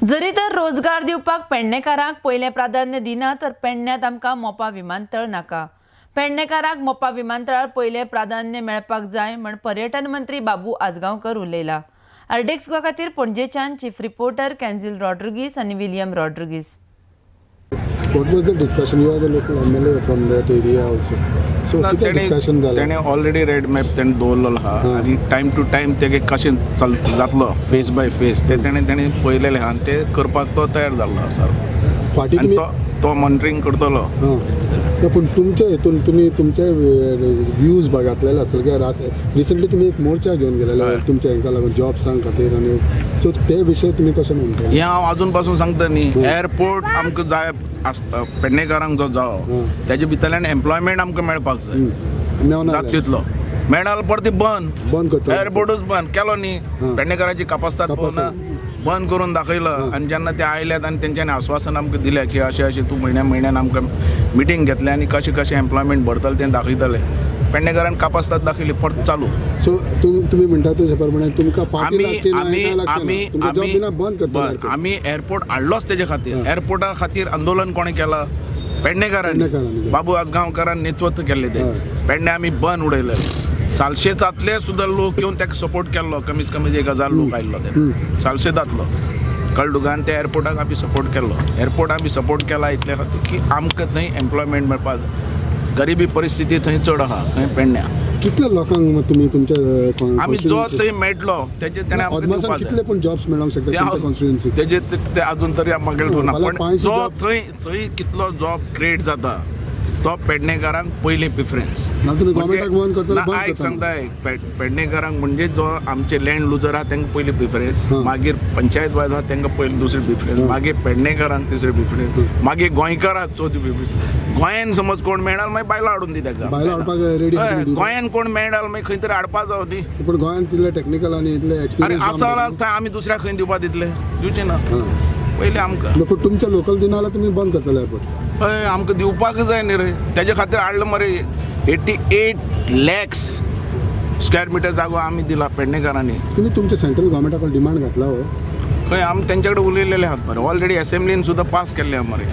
जरी तर रोजगार दिवपाक पेडणेकारांक पयलें प्राधान्य दिना तर पेडण्यात आमकां मोपा विमानतळ नाका। पेडणेकारांक मोपा विमानतळार पयलें प्राधान्य मेळपाक जाय म्हण पर्यटन मंत्री बाबू आजगांवकर उलयला। आरडेक्स खातीर पणजेच्यान चीफ रिपोर्टर कॅन्झिल रॉड्रिगीस आनी William Rodrigues. What was the discussion? You are the local MLA from that area also. So किती discussion झालं? त्याने ऑलरेडी रेड मॅप त्यांनी दवरलेलो आहा आणि टाइम टू टाइम तेगे कशें जातलो फेस बाय फेस ते तेणे पळयलेलें आहा आनी ते करपाक तो तयार जाल्लो आसा। फाटी आनी तुम्ही तो मॉनिटरींग करतलो। पण तुमच्या हेतून तुम्ही तुमचे व्ह्यूज बघितलेले असेल की रिसेंटली तुम्ही एक मोर्चा घेऊन गेलेला तुमच्या हांकां लागून जॉब्सांक खातीर आनी सो ते विशय तुम्ही कशें म्हणटा? हें हांव अजून पासून सांगता न्ही, एअरपोर्ट आमकां जाय पेडणेकारांक जो जावो तेजे भितरल्यान एम्प्लॉयमेंट आमकां मेळपाक जाय जात तितलो मेळना परती बंद करता एअरपोर्टूच बंद केलो न्ही। पेडणेकारांची कापासतात पळोवना बंद करून दाखयलं आनी जेन्ना ते आयल्यात आनी तेंच्यांनी आश्वासन आमकां दिलें की अशें तूं म्हयन्यान आमकां मिटींग घेतलें आनी कशें एम्प्लॉयमेंट भरतलें तें दाखयतलें। पेडणेकारांक कापासतात दाखयली परत चालू। सो तुम्ही म्हणटा तेच्या प्रमाणे तुमकां आमी एअरपोर्ट हाडलोच तेजे खातीर। एअरपोर्टा खातीर आंदोलन कोणें केलां? पेडणेकारांनी। बाबू आजगांवकारान नेतृत्व केल्लें तें पेडणे आमी बंद उडयले। सालशेतांतले सुद्दां लोक येवन ताका सपोर्ट केल्लो, कमीत कमी 1000 लोक आयिल्लो ते सालशेतांतलो कळ्ळें तुका। आनी त्या एअरपोर्टाक आमी सपोर्ट केल्लो। एअरपोर्ट आमी सपोर्ट केला इतले खातीर की आमकां थंय एम्प्लॉयमेंट मेळपाक जाय। गरिबी परिस्थिती थंय चड आहा खंय पेडण्या। कितल्या लोकांक तुमी तुमच्या आमी जो थंय मेळटलो तेजे तेणे आमकां दिवपाक जाय। कितले पण जॉब्स मेळोंक शकता तुमच्या कॉन्स्टिट्युएन्सी तेजे ते अजून तरी म्हाका कळना, पण जो थंय कितलो जॉब क्रिएट जाता तो पेडणेकारांक पयली प्रिफरन्स। आयक सांगता पेडणेकारांक म्हणजे जो आमचे लँड लुजर आहा तांकां पयली प्रिफरन्स, मागीर पंचायत वाज आहा तांकां पयली दुसरी प्रिफरन्स, मागीर पेडणेकारांक तिसरी प्रिफरन्स, मागीर गोंयकारांक चवथी प्रिफरन्स। गोंयान समज कोण मेळना मागीर बायलो हाडून दी ताका। गोंयान कोण मेळना मागीर खंय तरी हाडपा जावं न्ही। पण गोंयान तितले टेक्निकल आनी इतले एक्सपिरियन्स आसा थंय आमी दुसऱ्या खंय दिवपा दितले दिवचे ना पयलीं आमकां। पूण तुमच्या लोकल दिना जाल्यार तुमी बंद करतले एअरपोर्ट? हय आमकां दिवपाक जाय न्ही रे, तेजे खातीर हाडलो मरे 88 lakhs स्क्वेअर मिटर जागो आमी दिला पेडणेकारांनी। तुमी तुमच्या सेंट्रल गव्हर्मेंटाकडे डिमांड घातला हो? खंय आमी तेंचे कडेन उलयलेले आहात मरे, ऑलरेडी असेंब्लीन सुद्दां पास केल्ले आहा मरे।